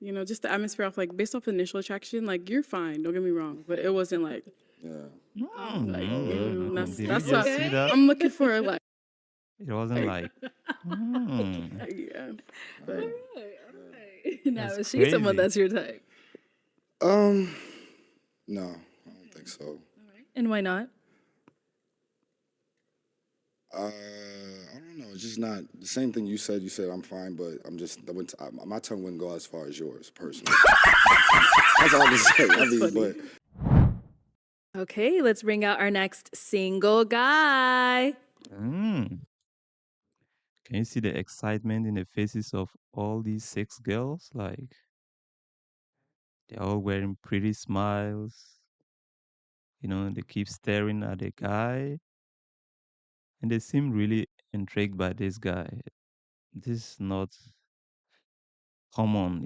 just the atmosphere off, like, based off initial attraction, like, you're fine, don't get me wrong, but it wasn't like, Yeah. like, Oh, really? that's Did you that's just what see that? I'm looking for, like, It wasn't like, yeah, All but right. Now, that's is she someone crazy. that's your type? Um, no, I don't think so. And why not? I don't know. It's just not the same thing you said. You said I'm fine, but my tongue wouldn't go as far as yours, personally. That's all I can say. I mean, funny. but Okay, let's bring out our next single guy. Mm. Can you see the excitement in the faces of all these 6 girls? Like, they're all wearing pretty smiles. They keep staring at the guy, and they seem really intrigued by this guy. This is not common.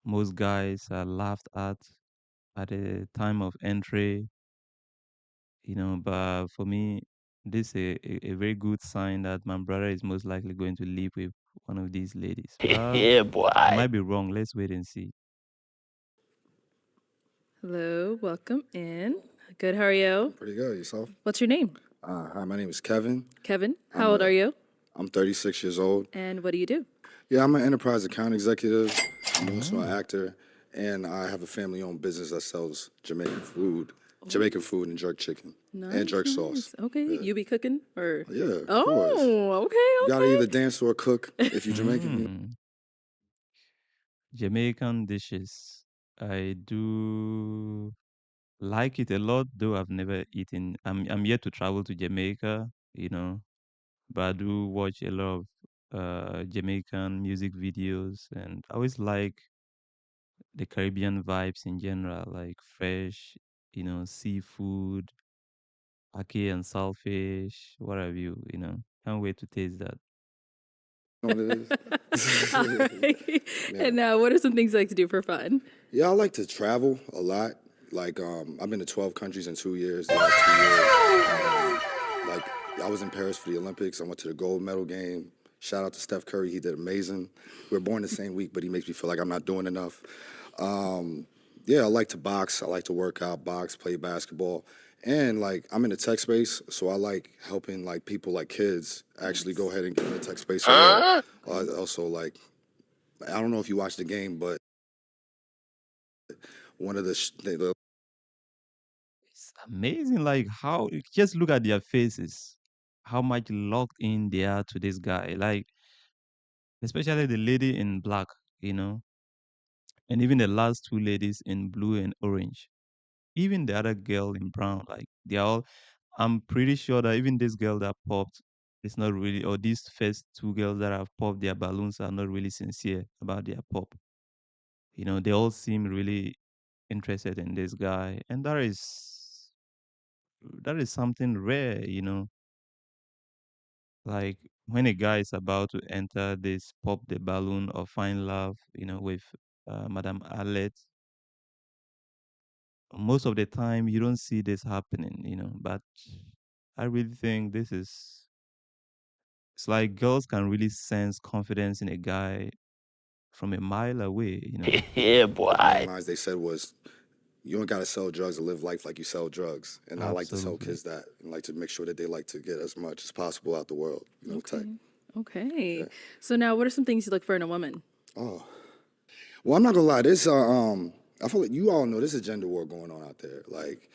Most guys are laughed at the time of entry. But for me, this is a very good sign that my brother is most likely going to live with one of these ladies. But Yeah, I boy. might be wrong. Let's wait and see. Hello, welcome in. Good, how are you? pretty good. Yourself? What's your name? Hi, my name is Kevin. Kevin. How old are you? I'm 36 years old. And what do you do? Yeah, I'm an enterprise account executive. I'm also an Mm. actor, and I have a family-owned business that sells Jamaican food and jerk chicken and jerk sauce. Okay, Yeah. you be cooking or? Yeah, of course. Oh, okay, You gotta okay. either dance or cook if you're Jamaican. Mm. Jamaican dishes. I do like it a lot, though I've never eaten. I'm yet to travel to Jamaica, but I do watch a lot of Jamaican music videos, and I always like the Caribbean vibes in general, like fresh, seafood, ackee and saltfish, what have you. Can't wait to taste that. You know what it is? All right. Yeah. And now, what are some things you like to do for fun? Yeah, I like to travel a lot. Like, I've been to 12 countries in 2 years, the last 2 years. Like, I was in Paris for the Olympics. I went to the gold medal game. Shout out to Steph Curry. He did amazing. We were born the same week, but he makes me feel like I'm not doing enough. Yeah, I like to box. I like to work out, box, play basketball. And like I'm in the tech space, so I like helping like people like kids actually go ahead and get in the tech space. Also like I don't know if you watched the game, but one of the It's amazing, like how just look at their faces, how much locked in they are to this guy. Like, especially the lady in black, and even the last two ladies in blue and orange. Even the other girl in brown, like they're all. I'm pretty sure that even this girl that popped is not really, or these first two girls that have popped their balloons are not really sincere about their pop. They all seem really interested in this guy, and that is something rare. Like when a guy is about to enter this pop the balloon or find love, with Madame Arlette, most of the time you don't see this happening. But I really think it's like girls can really sense confidence in a guy from a mile away. Yeah, boy. lines they said was, "You don't gotta sell drugs to live life like you sell drugs." And I like to tell Absolutely. kids that, and like to make sure that they like to get as much as possible out the world. Tech. Okay. So now, what are some things you look for in a woman? Oh, well, I'm not gonna lie. I feel like you all know there's a gender war going on out there. Like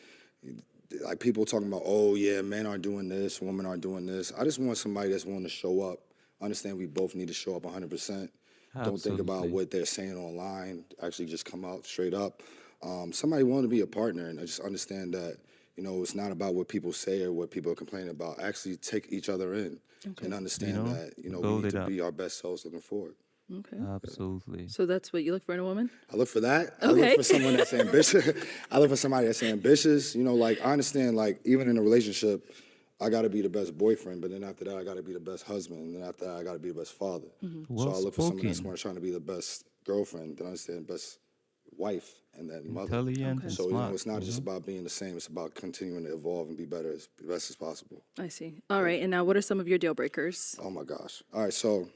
people talking about, oh yeah, men aren't doing this, women aren't doing this. I just want somebody that's willing to show up. Understand we both need to show up 100%. Don't think about Absolutely. what they're saying online. Actually, just come out straight up. Somebody willing to be a partner, and I just understand that it's not about what people say or what people are complaining about. Actually, take each other in Okay. and understand that we Build need it to up. be our best selves looking forward. Okay. Absolutely. So that's what you look for in a woman? I look for that. I look Okay. for someone that's ambitious. I look for somebody that's ambitious. Like I understand, like even in a relationship, I got to be the best boyfriend, but then after that, I got to be the best husband, and then after that, I got to be the best father. So Well I look for someone that's spoken, more trying to be the best girlfriend, then I understand best wife, and then mother. intelligent, Okay. and So smart. it's not just about being the same; it's about continuing to evolve and be better, as best as possible. I see. All right. And now, what are some of your deal breakers? Oh my gosh! All right, so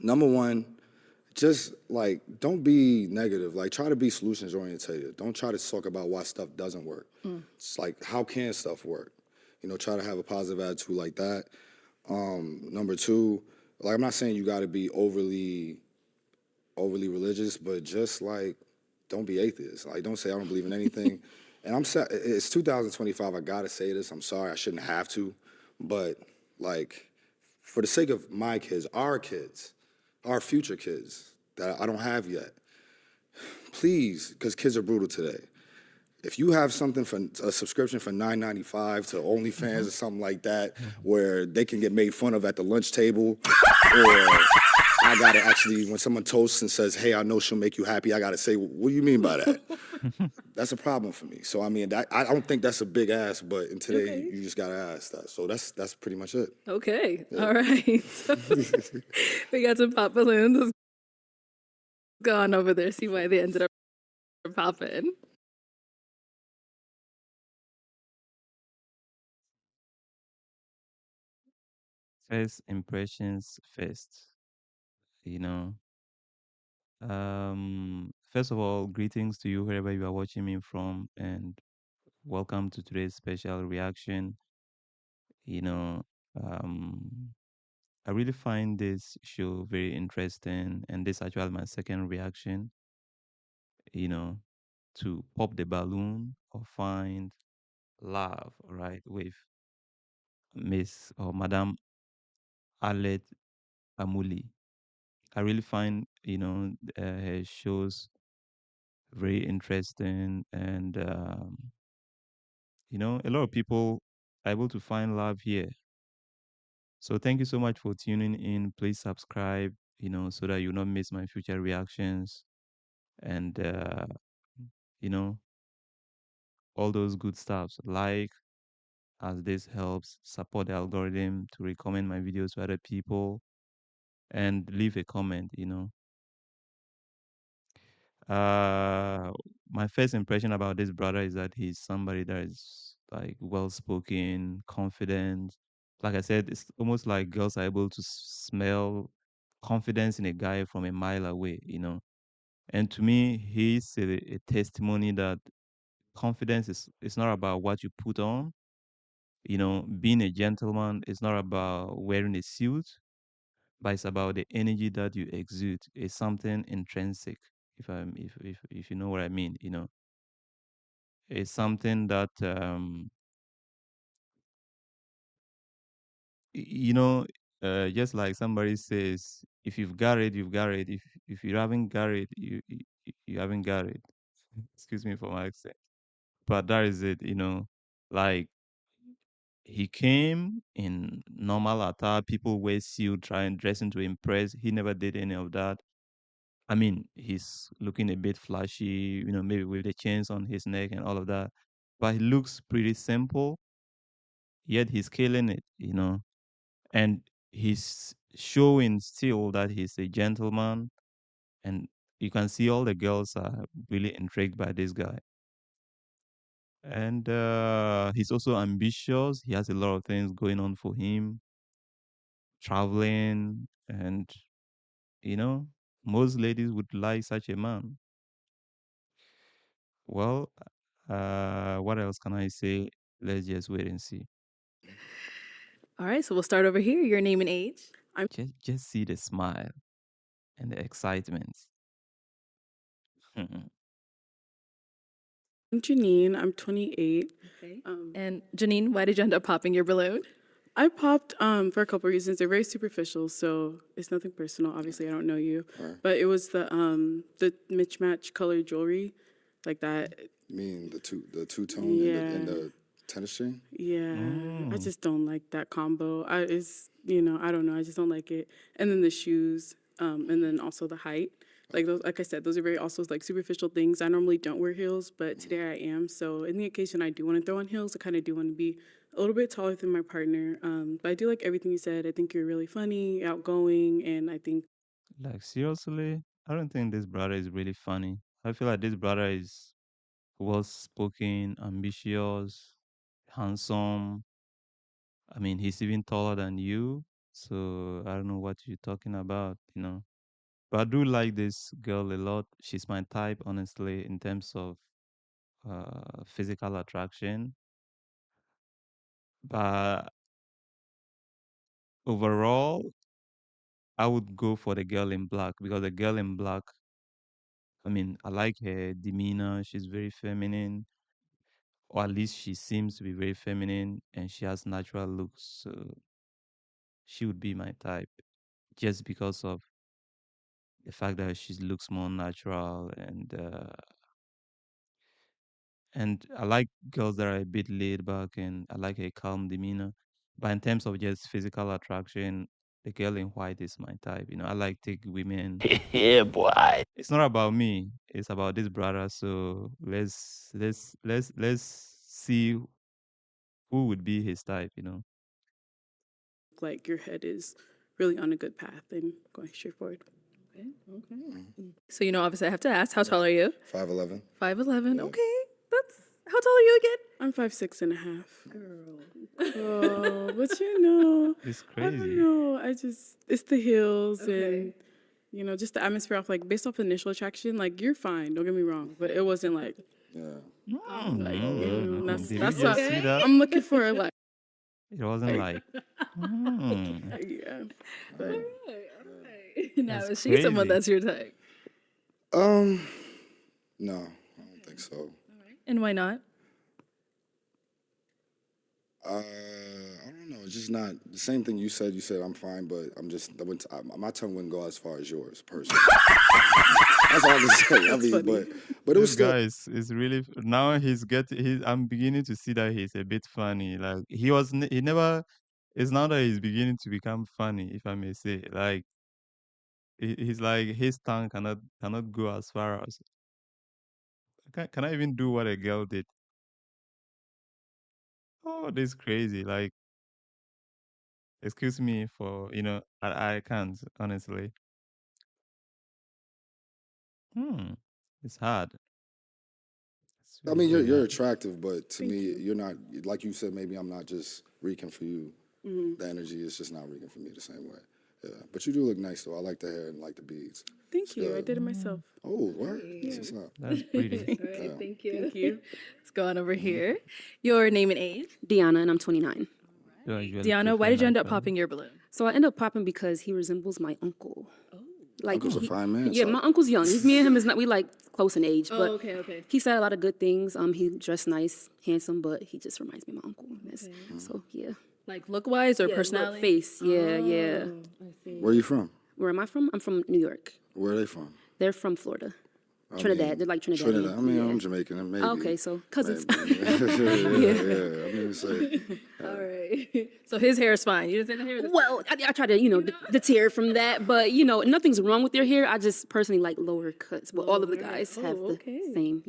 Number one, just like don't be negative. Like try to be solutions oriented. Don't try to talk about why stuff doesn't work. It's like how can stuff work? You know, try to have a positive attitude like that. Number two, like I'm not saying you got to be overly religious, but just like don't be atheist. Like don't say I don't believe in anything. And it's 2025. I gotta say this. I'm sorry. I shouldn't have to, but like for the sake of my kids, our future kids that I don't have yet, please, because kids are brutal today. If you have something for a subscription for $9.95 to OnlyFans or something like that, where they can get made fun of at the lunch table, or I gotta actually, when someone toasts and says, "Hey, I know she'll make you happy," I gotta say, "What do you mean by that?" That's a problem for me. So I mean, I don't think that's a big ask, but in today, Okay. you just gotta ask that. So that's pretty much it. Okay. All right. So we got some pop balloons. Let's go on over there, see why they ended up popping. First impressions first. You know, first of all, greetings to you wherever you are watching me from, and welcome to today's special reaction. You know, um, I really find this show very interesting, and this actually my second reaction. You know, to pop the balloon or find love, right, with Miss or Madame Alet Amuli. I really find her shows very interesting, and a lot of people are able to find love here. So thank you so much for tuning in. Please subscribe, so that you not miss my future reactions, and you know all those good stuffs. Like, as this helps support the algorithm to recommend my videos to other people, and leave a comment. Uh, my first impression about this brother is that he's somebody that is like well spoken, confident. Like I said, it's almost like girls are able to smell confidence in a guy from a mile away. And to me, he's a testimony that confidence is not about what you put on. Being a gentleman is not about wearing a suit, but it's about the energy that you exude. It's something intrinsic, if you know what I mean. It's something that you know just like somebody says, if you've got it, you've got it. If you haven't got it, you haven't got it. Excuse me for my accent, but that is it. Like, he came in normal attire. People wear suit, trying dressing to impress. He never did any of that. I mean, he's looking a bit flashy, maybe with the chains on his neck and all of that. But he looks pretty simple, yet he's killing it. And he's showing still that he's a gentleman. And you can see all the girls are really intrigued by this guy. And he's also ambitious. He has a lot of things going on for him, traveling, and, you know, most ladies would like such a man. Well, what else can I say? Let's just wait and see. All right, so we'll start over here. Your name and age. Just see the smile and the excitement. I'm Janine. I'm 28. Okay. And Janine, why did you end up popping your balloon? I popped for a couple reasons. They're very superficial, so it's nothing personal. Obviously, I don't know you, but it was the mismatched color jewelry, like that. You mean the two tone and Yeah. the tennis string? Yeah, I Mm. just don't like that combo. I don't know. I just don't like it. And then the shoes, and then also the height. Like those, like I said, those are very also like superficial things. I normally don't wear heels, but today I am. So in the occasion I do want to throw on heels, I kind of do want to be a little bit taller than my partner. But I do like everything you said. I think you're really funny, outgoing, and I think Like, seriously, I don't think this brother is really funny. I feel like this brother is well spoken, ambitious, handsome. I mean, he's even taller than you. So I don't know what you're talking about, you know. But I do like this girl a lot. She's my type, honestly, in terms of physical attraction. But overall, I would go for the girl in black because the girl in black, I mean, I like her demeanor. She's very feminine, or at least she seems to be very feminine, and she has natural looks. So she would be my type just because of the fact that she looks more natural and I like girls that are a bit laid back and I like a calm demeanor. But in terms of just physical attraction, the girl in white is my type. You know, I like thick women. Yeah, boy. It's not about me. It's about this brother. So let's see who would be his type. You know. Like your head is really on a good path and going straight forward. So, obviously I have to ask, how tall are you? 5'11". 5'11". Okay. How tall are you again? I'm 5'6.5". Oh, but you know, It's I don't crazy. know. It's the heels Okay. and just the atmosphere off like based off initial attraction. Like you're fine, don't get me wrong, but it wasn't like Did we that's just what see that? I'm looking for. Like It wasn't like, yeah, but All right. Now, that's is she someone crazy. that's your type? No, I don't think so. And why not? I don't know. It's just not the same thing you said. You said I'm fine, but my tongue wouldn't go as far as yours, personally. That's all I can say. I mean, but it was This still. guy is really now I'm beginning to see that he's a bit funny. Like he never. It's now that he's beginning to become funny, if I may say. Like he's like his tongue cannot go as far as can I even do what a girl did? Oh, this crazy. Like excuse me for I can't honestly. It's hard. It's I really mean, very you're hard. attractive, but to me, you're not like you said. Maybe I'm not just reeking for you. The energy is just not reeking for me the same way. Yeah, but you do look nice though. I like the hair and like the beads. It's thank you. I good. did it myself. Oh, what? That's what's up. That's pretty. All right, thank you. Thank you. Let's go on over here. Your name and age. Deanna, and I'm 29. Do I usually Deanna, why prefer did you end up natural? popping your balloon? So I end up popping because he resembles my uncle. Like Uncle's a fine man. yeah, so- my uncle's young. Me and him is not we like close in age, but okay. he said a lot of good things. He dressed nice, handsome, but he just reminds me of my uncle. So yeah, Like look-wise or yeah, look, personality? face, yeah. Where are you from? Where am I from? I'm from New York. Where are they from? They're from Florida, I Trinidad. mean, They're like Trinidad. Trinidad. I mean, yeah. I'm Jamaican. And maybe. Okay, so cousins. Maybe. yeah. I mean, say. All right. So his hair is fine. You didn't say the hair? Well, I try to, deter from that, but, nothing's wrong with their hair. I just personally like lower cuts. Well, all of the guys have the same,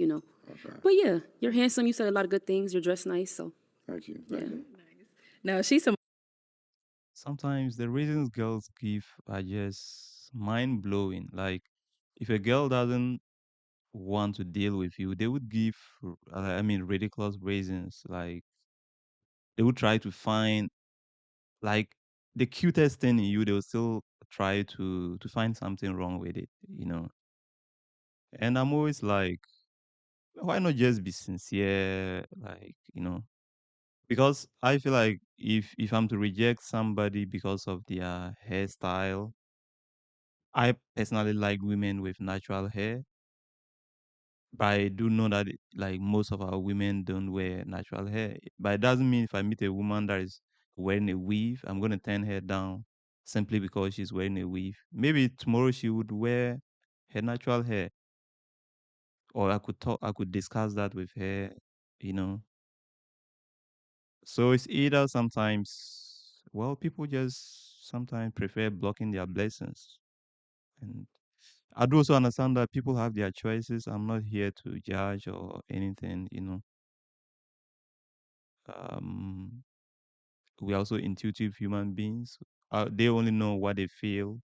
But yeah, you're handsome. You said a lot of good things. You're dressed nice, so. Thank you. Thank you. Now, she's some. Sometimes the reasons girls give are just mind blowing. Like if a girl doesn't want to deal with you, they would give ridiculous reasons. Like they would try to find like the cutest thing in you, they'll still try to find something wrong with it, you know. And I'm always like, why not just be sincere? Like, because I feel like if I'm to reject somebody because of their hairstyle, I personally like women with natural hair, but I do know that like most of our women don't wear natural hair. But it doesn't mean if I meet a woman that is wearing a weave, I'm gonna turn her down simply because she's wearing a weave. Maybe tomorrow she would wear her natural hair, or I could discuss that with her, you know. So it's either sometimes, well, people just sometimes prefer blocking their blessings. And I do also understand that people have their choices. I'm not here to judge or anything, you know. Um, we're also intuitive human beings. They only know what they feel.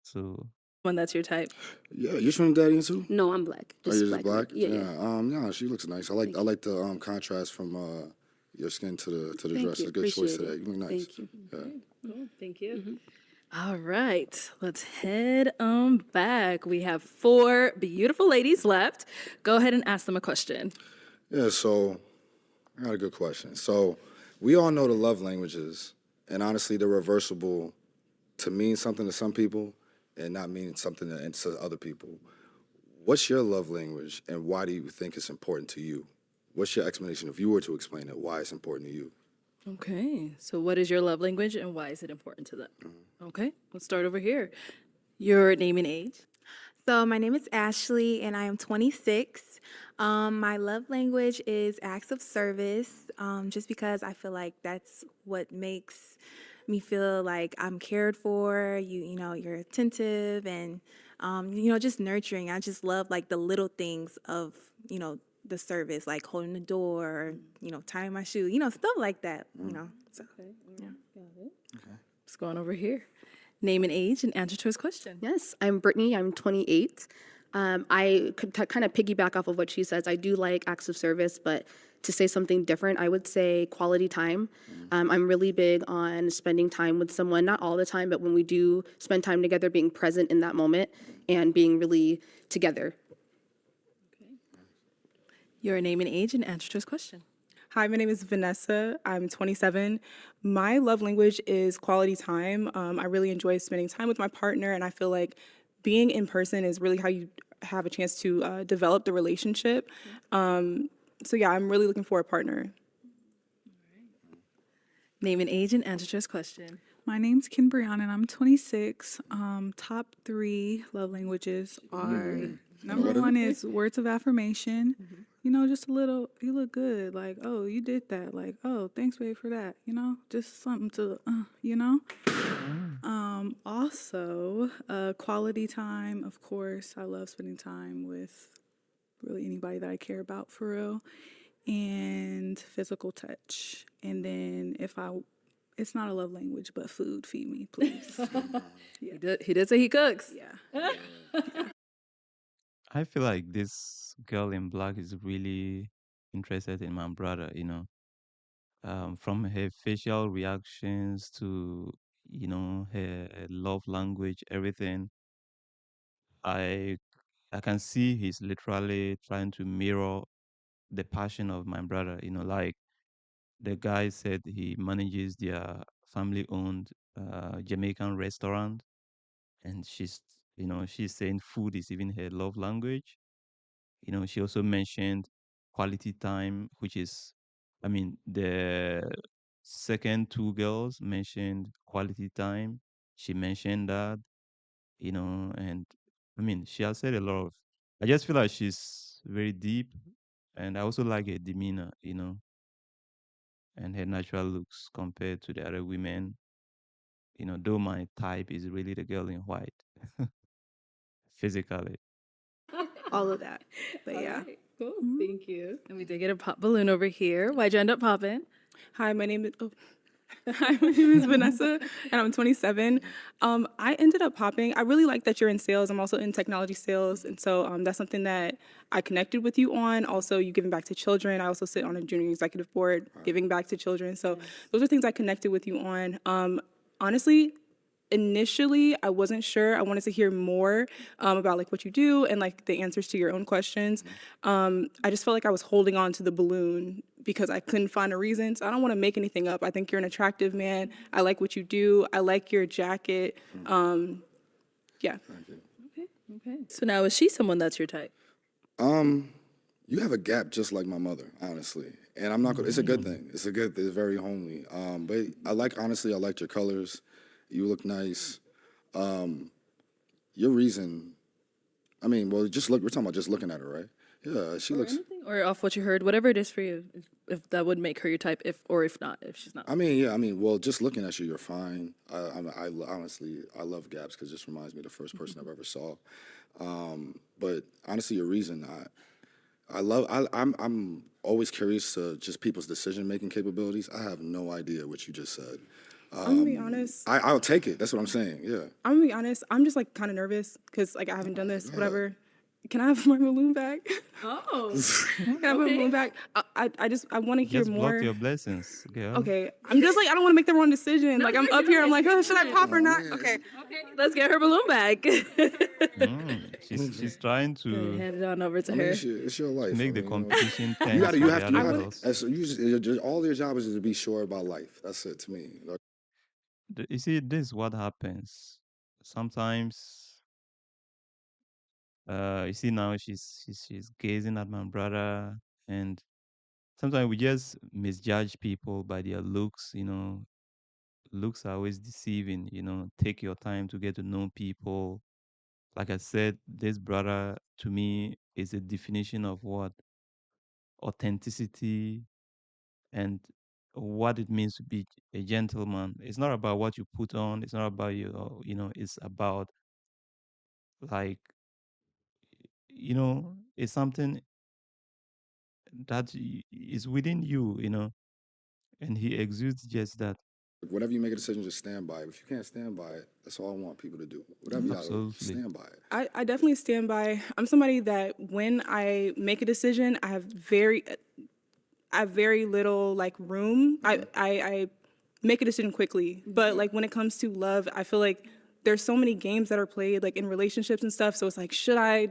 So, One that's your type. Yeah, you're Trinidadian too? No, I'm black. Oh, Just you're just black? Yeah. Yeah. Yeah, she looks nice. I like the contrast from your skin to the Thank dress. you. It's a good choice Appreciate today. it. You look nice. Thank you. Yeah. Cool. Thank you. Mm-hmm. All right, let's head on back. We have 4 beautiful ladies left. Go ahead and ask them a question. Yeah, so I got a good question. So we all know the love languages, and honestly, they're reversible to mean something to some people and not mean something to other people. What's your love language, and why do you think it's important to you? What's your explanation, if you were to explain it, why it's important to you? Okay, so what is your love language and why is it important to them? Okay, let's start over here. Your name and age. So, my name is Ashley, and I am 26. My love language is acts of service, just because I feel like that's what makes me feel like I'm cared for. You're attentive and, just nurturing. I just love like the little things of, the service, like holding the door, tying my shoe, stuff like that. So yeah. Let's go on over here. Name and age and answer to his question. Yes, I'm Brittany. I'm 28. I could kind of piggyback off of what she says. I do like acts of service, but to say something different, I would say quality time. I'm really big on spending time with someone, not all the time, but when we do spend time together, being present in that moment and being really together. Your name and age and answer to his question. Hi, my name is Vanessa. I'm 27. My love language is quality time. I really enjoy spending time with my partner, and I feel like being in person is really how you have a chance to develop the relationship. So yeah, I'm really looking for a partner. Name and age and answer to his question. My name's Ken Brianna, and I'm 26. Top 3 love languages are number 1 is words of affirmation. Just a little, you look good. Like, oh, you did that. Like, oh, thanks, babe, for that. Just something to, Also, quality time, of course. I love spending time with really anybody that I care about for real. And physical touch. And then it's not a love language, but food, feed me, please. He did say he cooks. Yeah. I feel like this girl in black is really interested in my brother, from her facial reactions to, her love language, everything. I I can see he's literally trying to mirror the passion of my brother, like the guy said he manages their family-owned Jamaican restaurant, and she's saying food is even her love language. She also mentioned quality time, which is, I mean, the second 2 girls mentioned quality time. She mentioned that, and I mean, she has said a lot of, I just feel like she's very deep, and I also like her demeanor, and her natural looks compared to the other women, though my type is really the girl in white, physically. All of that. But yeah. Cool. Thank you. And we did get a pop balloon over here. Why'd you end up popping? Hi, my name is. Oh. Hi, my name is Vanessa, and I'm 27. I ended up popping. I really like that you're in sales. I'm also in technology sales, and so that's something that I connected with you on. Also, you giving back to children. I also sit on a junior executive board, giving back to children. So those are things I connected with you on. Honestly, initially I wasn't sure. I wanted to hear more about like what you do and like the answers to your own questions. I just felt like I was holding on to the balloon because I couldn't find a reason. So I don't want to make anything up. I think you're an attractive man. I like what you do. I like your jacket. Yeah. Okay. So now is she someone that's your type? You have a gap just like my mother, honestly. And I'm not gonna, it's a good thing. It's very homely. But honestly, I liked your colors. You look nice. Your reason, we're talking about just looking at her, right? Yeah, she looks. Anything? Or off what you heard, whatever it is for you, if that would make her your type, if not, if she's not. Just looking at you, you're fine. Honestly, I love gaps because it just reminds me of the first person I've ever saw. But honestly, your reason, I'm always curious to just people's decision-making capabilities. I have no idea what you just said. I'm gonna be honest. I'll take it. That's what I'm saying. Yeah. I'm gonna be honest. I'm just like kind of nervous because like I haven't done this, whatever. Can I have my balloon back? Oh, Can I have my balloon back? I want to hear Just blocked more. your blessings, girl. Okay, I'm just like I don't want to make the wrong decision. Like I'm you're up here, I'm good. like, oh, should I pop or not? man, Okay. let's get her balloon back. She's trying Go ahead, to hand it on over to I mean, her. it's your life. make I the mean, competition you tense gotta, you for the have to, you other have. girls. All your job is to be sure about life. That's it to me. Like, You see, this is what happens. Sometimes, you see now she's gazing at my brother, and sometimes we just misjudge people by their looks. Looks are always deceiving. Take your time to get to know people. Like I said, this brother to me is a definition of what authenticity and what it means to be a gentleman. It's not about what you put on. It's not about it's about like, it's something that is within you, and he exudes just that. whatever you make a decision, just stand by it. If you can't stand by it, that's all I want people to do. Whatever you gotta do, Absolutely. stand by it. I definitely stand by. I'm somebody that when I make a decision, I have very little like room. I make a decision quickly, but like when it comes to love, I feel like there's so many games that are played like in relationships and stuff. So it's like, should I?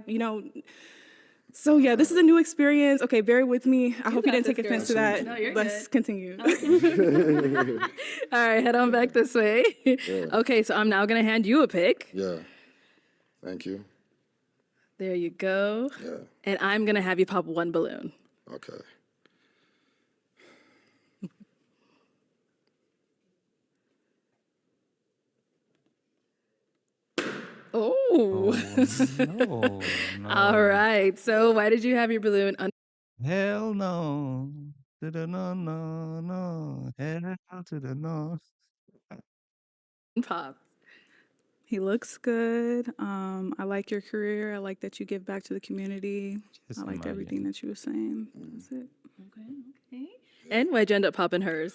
So yeah, this is a new experience. Okay, bear with me. I hope you got didn't take this, offense to girl. that. No, you're Let's good. continue. All right, head on back this way. Okay, so I'm now gonna hand you a pick. Yeah. Thank you. There you go. Yeah. And I'm gonna have you pop one balloon. Okay. Oh. Oh no, All no. right. So why did you have your balloon Hell no. To the no, no, no. Hell to the no. unpopped? He looks good. I like your career. I like that you give back to the community. I Just liked everything imagine. that you were saying. That's it. Okay. And why'd you end up popping hers?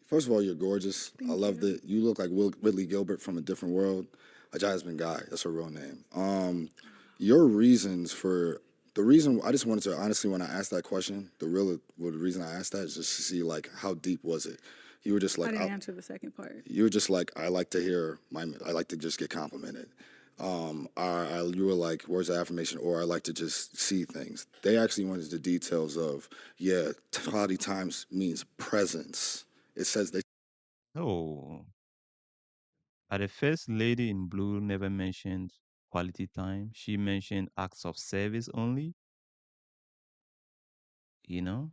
First of all, you're gorgeous. I love that you look like Whitley Gilbert from a different world. A Jasmine Guy. That's her real name. Your reasons for the reason I just wanted to honestly when I asked that question, the reason I asked that is just to see like how deep was it. You were just I like didn't answer the second part. you were just like I like to I like to just get complimented. You were like words of affirmation, or I like to just see things. They actually went into the details of quality times means presence. It says they No. The first lady in blue never mentioned quality time. She mentioned acts of service only, you know?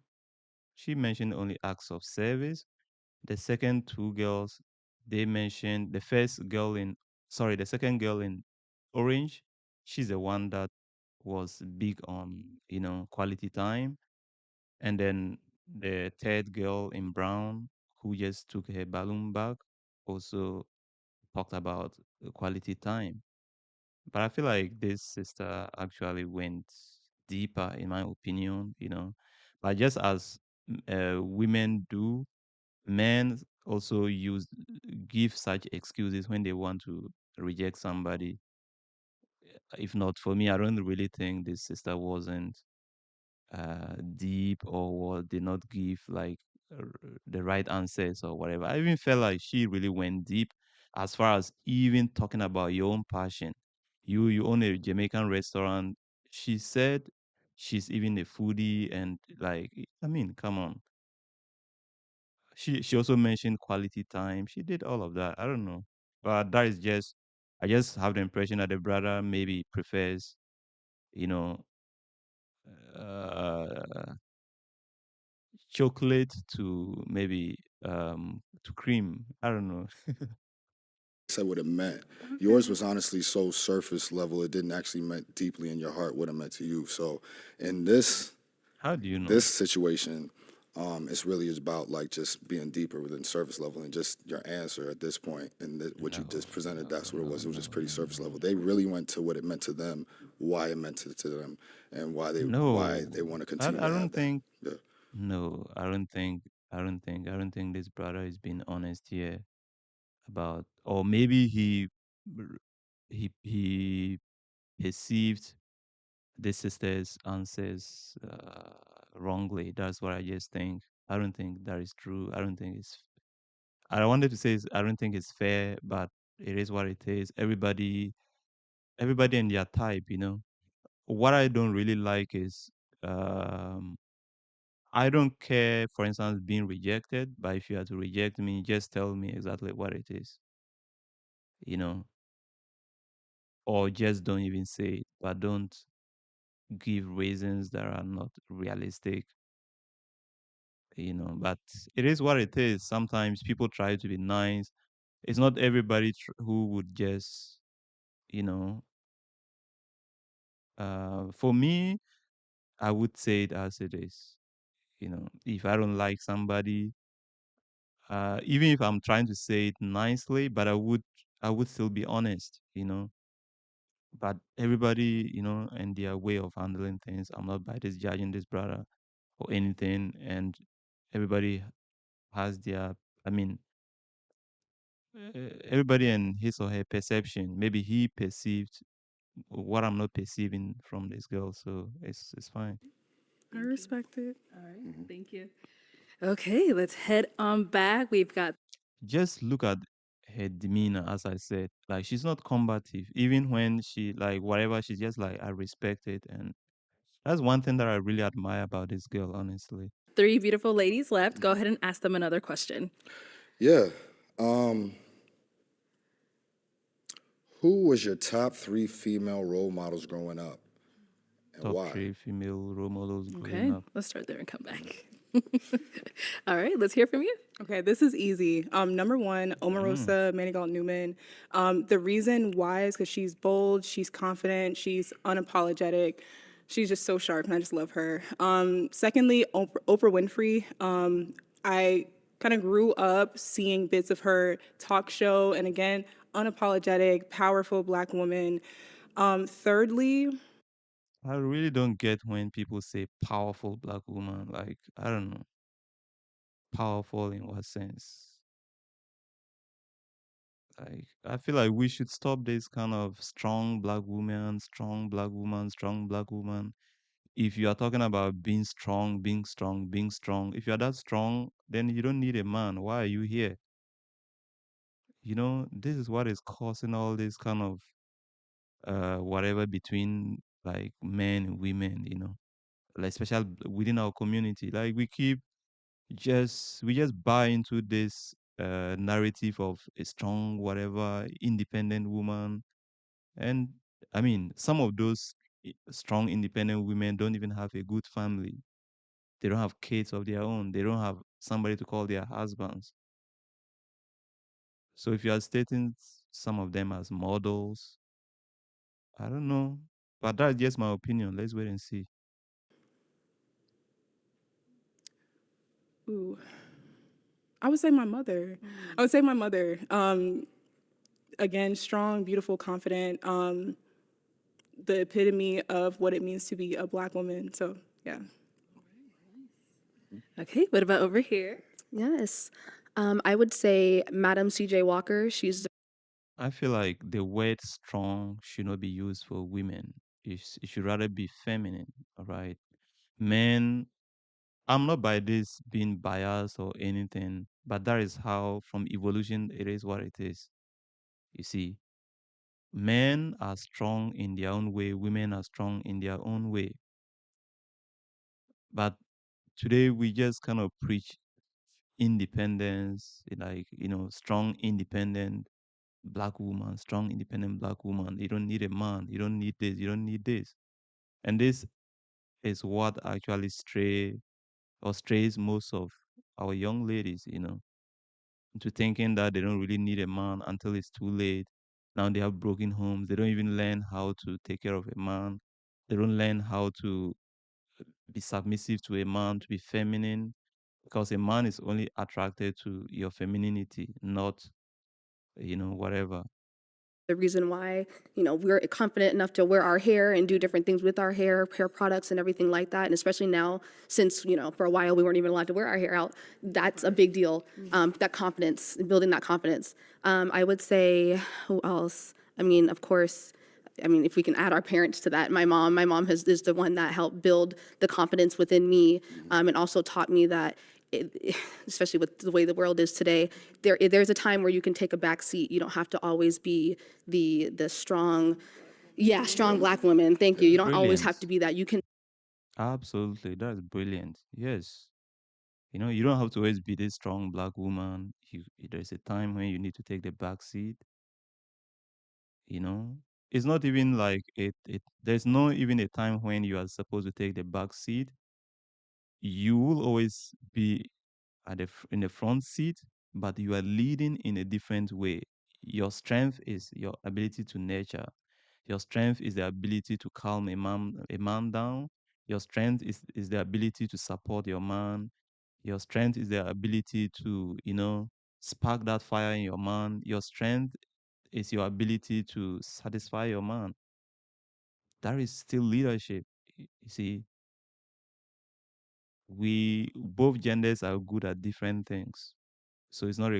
She mentioned only acts of service. The second two girls, they mentioned the second girl in orange, she's the one that was big on, quality time. And then the third girl in brown, who just took her balloon back, also talked about quality time. But I feel like this sister actually went deeper, in my opinion. But just as women do, men also give such excuses when they want to reject somebody. If not for me, I don't really think this sister wasn't deep or did not give like the right answers or whatever. I even felt like she really went deep as far as even talking about your own passion. You own a Jamaican restaurant. She said she's even a foodie and like I mean, come on. She also mentioned quality time. She did all of that. I don't know. But that is just I just have the impression that the brother maybe prefers, you know, uh chocolate to maybe to cream. I don't know. said what it meant. Yours was honestly so surface level. It didn't actually meant deeply in your heart what it meant to you. So in How do you this know? situation, it's really about like just being deeper within surface level and just your answer at this point and what you No, just presented. That's what it no, was. It was no, just pretty no, surface level. no, They really went to what it meant to them, why it meant to them, and why they no. want to I continue I to have don't that. think. Yeah. No, I don't think this brother is being honest here about, or maybe he perceived this sister's answers wrongly. That's what I just think. I don't think that is true. I don't think it's. I wanted to say I don't think it's fair, but it is what it is. Everybody and their type, you know. What I don't really like is um, I don't care, for instance, being rejected. But if you are to reject me, just tell me exactly what it is, you know, or just don't even say it. But don't give reasons that are not realistic, you know. But it is what it is. Sometimes people try to be nice. It's not everybody who would just, you know. For me, I would say it as it is. You know, if I don't like somebody, even if I'm trying to say it nicely, but I would still be honest, you know. But everybody, you know, and their way of handling things. I'm not by this judging this brother or anything, and everybody has their. I mean, everybody and his or her perception. Maybe he perceived what I'm not perceiving from this girl, so it's fine. I respect it. All right, thank you. Okay, let's head on back. We've got Just look at her demeanor, as I said. Like she's not combative, even when she like whatever. She's just like I respect it, and that's one thing that I really admire about this girl, honestly. 3 beautiful ladies left. Go ahead and ask them another question. Yeah. Who was your top 3 female role models growing up, and Top why? 3 female role models growing Okay, up. let's start there and come back. All right, let's hear from you. Okay, this is easy. Number one, Omarosa Manigault Newman. The reason why is because she's bold, she's confident, she's unapologetic. She's just so sharp, and I just love her. Secondly, Oprah Winfrey. I kind of grew up seeing bits of her talk show, and again, unapologetic, powerful Black woman. Thirdly, I really don't get when people say powerful Black woman. Like I don't know, powerful in what sense? Like I feel like we should stop this kind of strong Black woman, strong Black woman, strong Black woman. If you are talking about being strong, being strong, being strong, if you're that strong, then you don't need a man. Why are you here? You know, this is what is causing all this kind of whatever between like men and women, you know, like especially within our community. Like we just buy into this narrative of a strong, whatever, independent woman. And I mean, some of those strong, independent women don't even have a good family. They don't have kids of their own. They don't have somebody to call their husbands. So if you are stating some of them as models, I don't know. But that's just my opinion. Let's wait and see. ooh, I would say my mother. I would say my mother. Again, strong, beautiful, confident. The epitome of what it means to be a Black woman. So, yeah. Okay, what about over here? Yes. I would say Madam C.J. Walker. She's I feel like the word strong should not be used for women. It should rather be feminine, all right? Men, I'm not by this being biased or anything, but that is how, from evolution, it is what it is. You see, men are strong in their own way, women are strong in their own way. But today we just kind of preach independence, like, you know, strong, independent Black woman, strong, independent Black woman. You don't need a man. You don't need this. You don't need this. And this is what actually strays most of our young ladies, you know, into thinking that they don't really need a man until it's too late. Now they have broken homes. They don't even learn how to take care of a man. They don't learn how to be submissive to a man, to be feminine, because a man is only attracted to your femininity, not, you know, whatever. the reason why, we're confident enough to wear our hair and do different things with our hair products and everything like that. And especially now, since, for a while we weren't even allowed to wear our hair out, that's a big deal. That confidence, building that confidence. I would say, who else? I mean, of course, I mean, if we can add our parents to that, my mom is the one that helped build the confidence within me, and also taught me that, especially with the way the world is today, there's a time where you can take a back seat. You don't have to always be the strong, strong Black woman. Thank you. You don't always Brilliant. have to be that. You can. Absolutely. That's brilliant. Yes. You don't have to always be this strong Black woman. There's a time when you need to take the back seat. you know it's not even like there's no even a time when you are supposed to take the back seat. You will always be in the front seat, but you are leading in a different way. Your strength is your ability to nurture. Your strength is the ability to calm a man down. Your strength is the ability to support your man. Your strength is the ability to spark that fire in your man. Your strength is your ability to satisfy your man. That is still leadership. You see, we both genders are good at different things. So it's not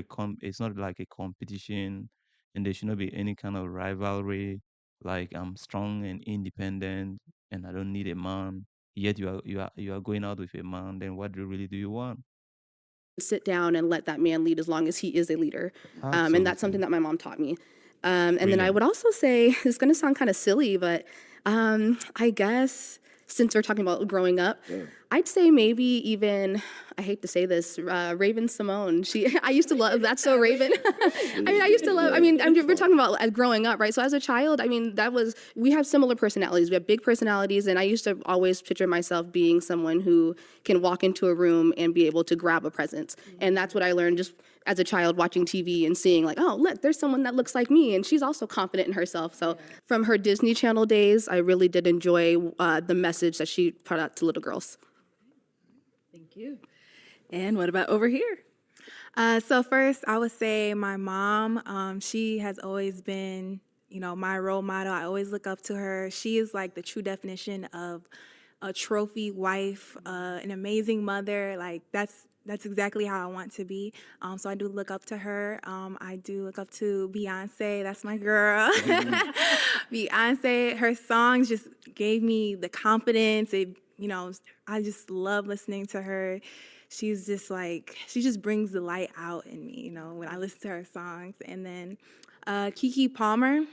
like a competition, and there should not be any kind of rivalry. Like I'm strong and independent, and I don't need a man. Yet you are going out with a man. Then what do you want? Sit down and let that man lead as long as he is a leader. And that's something Absolutely. that my mom taught me. And then I would Brilliant. also say, it's going to sound kind of silly, but I guess since we're talking about growing up, I'd say maybe even, I hate to say this, Raven Simone. I used to love, that's so Raven. We're talking about growing up, right? So as a child, we have similar personalities. We have big personalities, and I used to always picture myself being someone who can walk into a room and be able to grab a presence. And that's what I learned just as a child watching TV and seeing like, oh, look, there's someone that looks like me, and she's also confident in herself. So from her Disney Channel days, I really did enjoy the message that she put out to little girls. Thank you. And what about over here? So first, I would say my mom. She has always been, my role model. I always look up to her. She is like the true definition of a trophy wife, an amazing mother. Like that's exactly how I want to be. So I do look up to her. I do look up to Beyonce. That's my girl. Beyonce. Her songs just gave me the confidence. I just love listening to her. She's just like, she just brings the light out in me, when I listen to her songs. And then Keke Palmer,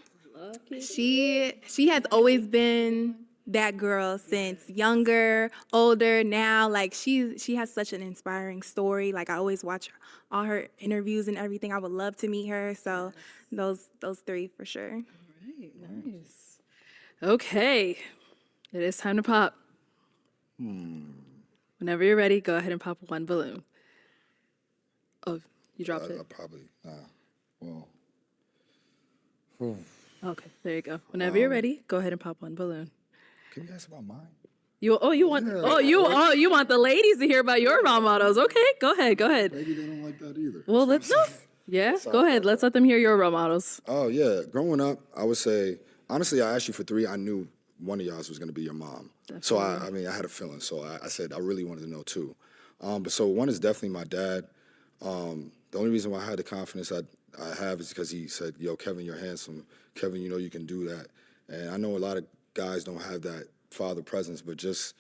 she has always been that girl since younger, older, now. Like she has such an inspiring story. Like I always watch all her interviews and everything. I would love to meet her. So those three for sure. Right, nice. Okay, it is time to pop. Whenever you're ready, go ahead and pop one balloon. Oh, you dropped I it? probably, well, Okay, there you go. Whenever you're ready, go ahead and pop one balloon. can you ask about mine? You want the ladies to hear about your role models. Okay, go ahead. Maybe they don't like that either. Well, let's know. Yeah, go ahead. Let's let them hear your role models. Oh, yeah. Growing up, I would say, honestly, I asked you for three. I knew one of y'all was going to be your mom. So, I had a feeling. So, I said I really wanted to know two. But so one is definitely my dad. The only reason why I had the confidence I have is because he said, yo, Kevin, you're handsome. Kevin, you can do that. And I know a lot of guys don't have that father presence, but just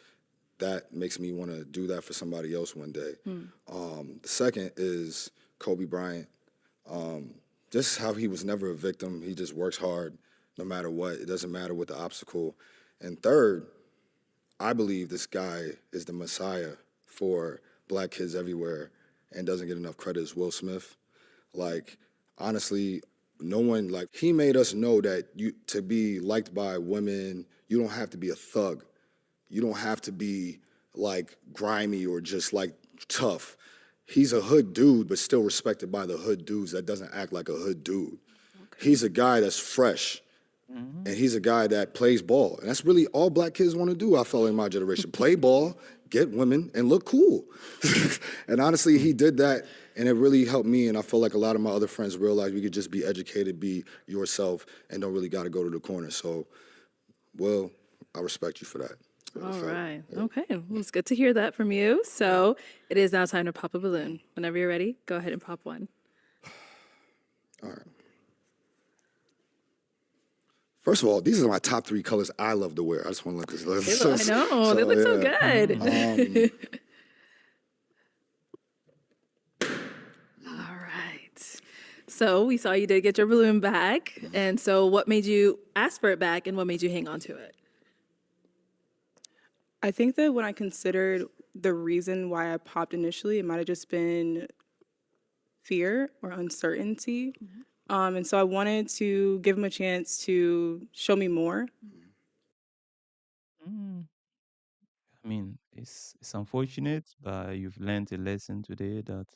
that makes me want to do that for somebody else one day. The second is Kobe Bryant. Just how he was never a victim. He just works hard no matter what. It doesn't matter what the obstacle. And third, I believe this guy is the messiah for black kids everywhere and doesn't get enough credit, is Will Smith. Like, honestly, no one, like, he made us know that to be liked by women, you don't have to be a thug. You don't have to be, like, grimy or just, like, tough. He's a hood dude, but still respected by the hood dudes that doesn't act like a hood dude. Okay. He's a guy that's fresh, and he's a guy that plays ball. And that's really all black kids want to do, I felt, in my generation. Play ball, get women, and look cool. And honestly, he did that, and it really helped me, and I feel like a lot of my other friends realized we could just be educated, be yourself, and don't really got to go to the corner. So, well, I respect you for that. All right. Yeah. Okay. Well, it's good to hear that from you. So it is now time to pop a balloon. Whenever you're ready, go ahead and pop one. All right. First of all, these are my top 3 colors I love to wear. I just want to let this. I know, they look so good. All right. So we saw you did get your balloon back. And so what made you ask for it back and what made you hang on to it? I think that when I considered the reason why I popped initially, it might have just been fear or uncertainty. And so I wanted to give him a chance to show me more. Mm. I mean, it's unfortunate, but you've learned a lesson today that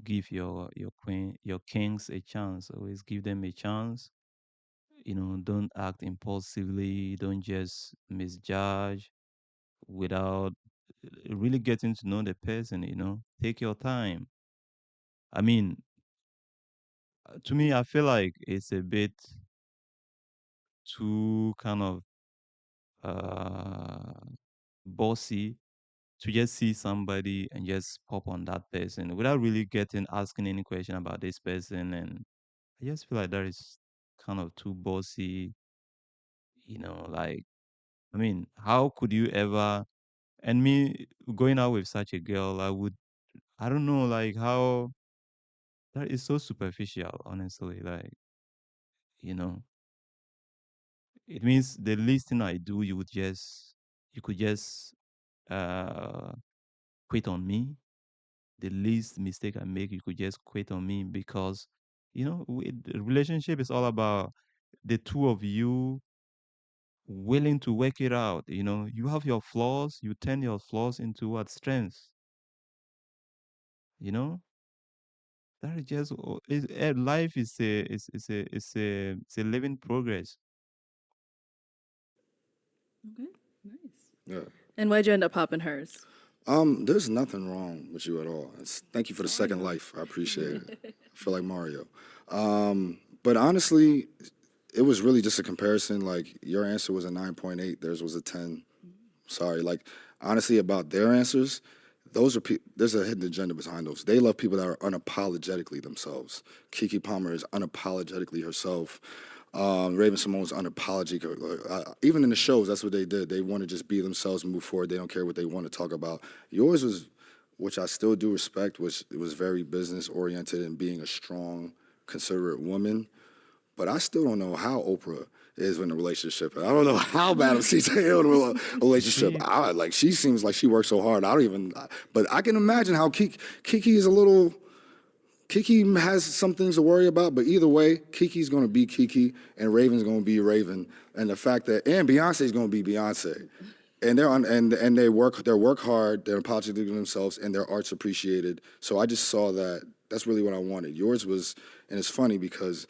give your kings a chance. Always give them a chance. Don't act impulsively. Don't just misjudge without really getting to know the person. Take your time. I mean, to me, I feel like it's a bit too kind of uh bossy to just see somebody and just pop on that person without really getting asking any question about this person. And I just feel like that is kind of too bossy. Like, I mean, how could you ever, and me going out with such a girl, I don't know, like how that is so superficial, honestly. Like, you know, it means the least thing I do, you could just uh quit on me. The least mistake I make, you could just quit on me because, the relationship is all about the two of you willing to work it out. You have your flaws, you turn your flaws into what strengths. You know, that is just life is a living progress. Okay, nice. Yeah. And why'd you end up popping hers? There's nothing wrong with you at all. Thank you for the second life. I appreciate it. I feel like Mario. But honestly, it was really just a comparison. Like your answer was a 9.8, theirs was a 10. Sorry. Like honestly, about their answers, there's a hidden agenda behind those. They love people that are unapologetically themselves. Keke Palmer is unapologetically herself. Raven Simone's unapologetic. Even in the shows, that's what they did. They want to just be themselves, move forward. They don't care what they want to talk about. Yours was, which I still do respect, it was very business oriented and being a strong, considerate woman. But I still don't know how Oprah is in a relationship. I don't know how Madam CJ is in a relationship. She seems like she works so hard. But I can imagine how Keke is a little. Keke has some things to worry about, but either way, Kiki's gonna be Keke, and Raven's gonna be Raven, and the fact that Beyonce's gonna be Beyonce, and they work hard, they're apologetic to themselves, and their art's appreciated. So I just saw that. That's really what I wanted. Yours was, and it's funny because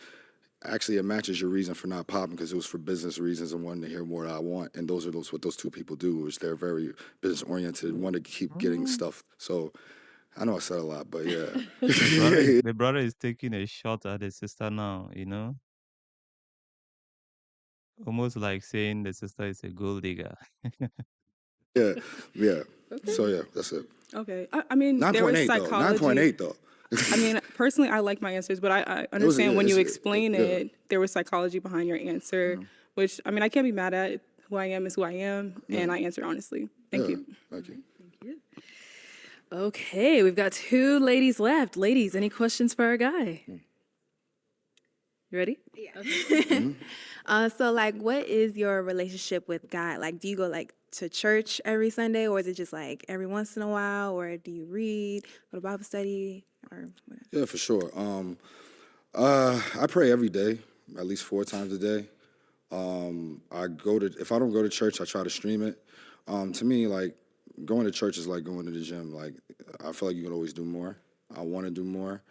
actually it matches your reason for not popping because it was for business reasons and wanting to hear more I want, and what those two people do, which they're very business oriented and want to keep getting stuff. So. I know I said a lot, but yeah. The brother is taking a shot at the sister now, almost like saying the sister is a gold digger. Yeah, yeah. Okay. So yeah, that's it. Okay. I mean, there was 9.8 though. psychology. 9.8 though. I mean, personally, I like my answers, but I understand when you explain it, there was psychology behind your answer, which, I mean, I can't be mad at. Who I am is who I am, and I answered honestly. Thank you. Thank you. Okay, we've got 2 ladies left. Ladies, any questions for our guy? You ready? Yeah. So like, what is your relationship with God? Like, do you go like to church every Sunday, or is it just like every once in a while, or do you read, go to Bible study, or whatever? Yeah, for sure. I pray every day, at least 4 times a day. If I don't go to church, I try to stream it. To me, like going to church is like going to the gym. Like I feel like you can always do more. I want to do more.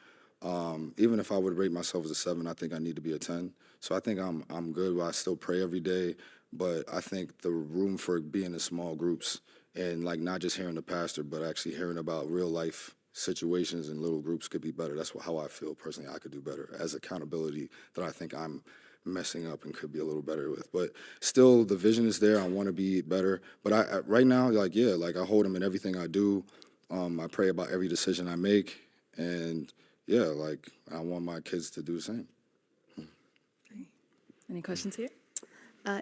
Even if I would rate myself as a 7, I think I need to be a 10. So I think I'm good. But I still pray every day. But I think the room for being in small groups and like not just hearing the pastor, but actually hearing about real life situations in little groups could be better. That's how I feel personally. I could do better as accountability that I think I'm messing up and could be a little better with. But still, the vision is there. I want to be better. But right now, like I hold him in everything I do. I pray about every decision I make, and yeah, like I want my kids to do the same. Any questions here?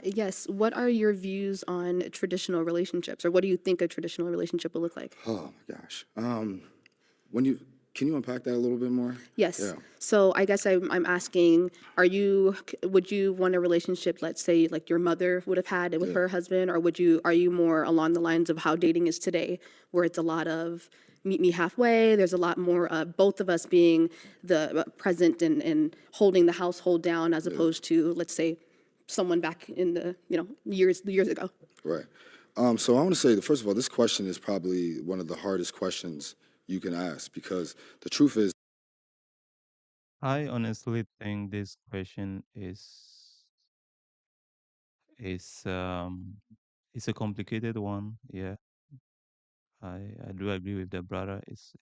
Yes. What are your views on traditional relationships, or what do you think a traditional relationship will look like? Oh my gosh. When you can you unpack that a little bit more? Yes. Yeah. So I guess I'm asking, would you want a relationship, let's say, like your mother would have had with Yeah. her husband, or are you more along the lines of how dating is today, where it's a lot of meet me halfway, there's a lot more both of us being the present and holding the household down as opposed to, let's say, someone back in the, years ago. Right. So I want to say that first of all, this question is probably one of the hardest questions you can ask because the truth is I honestly think this question is it's a complicated one. Yeah, I do agree with the brother. It's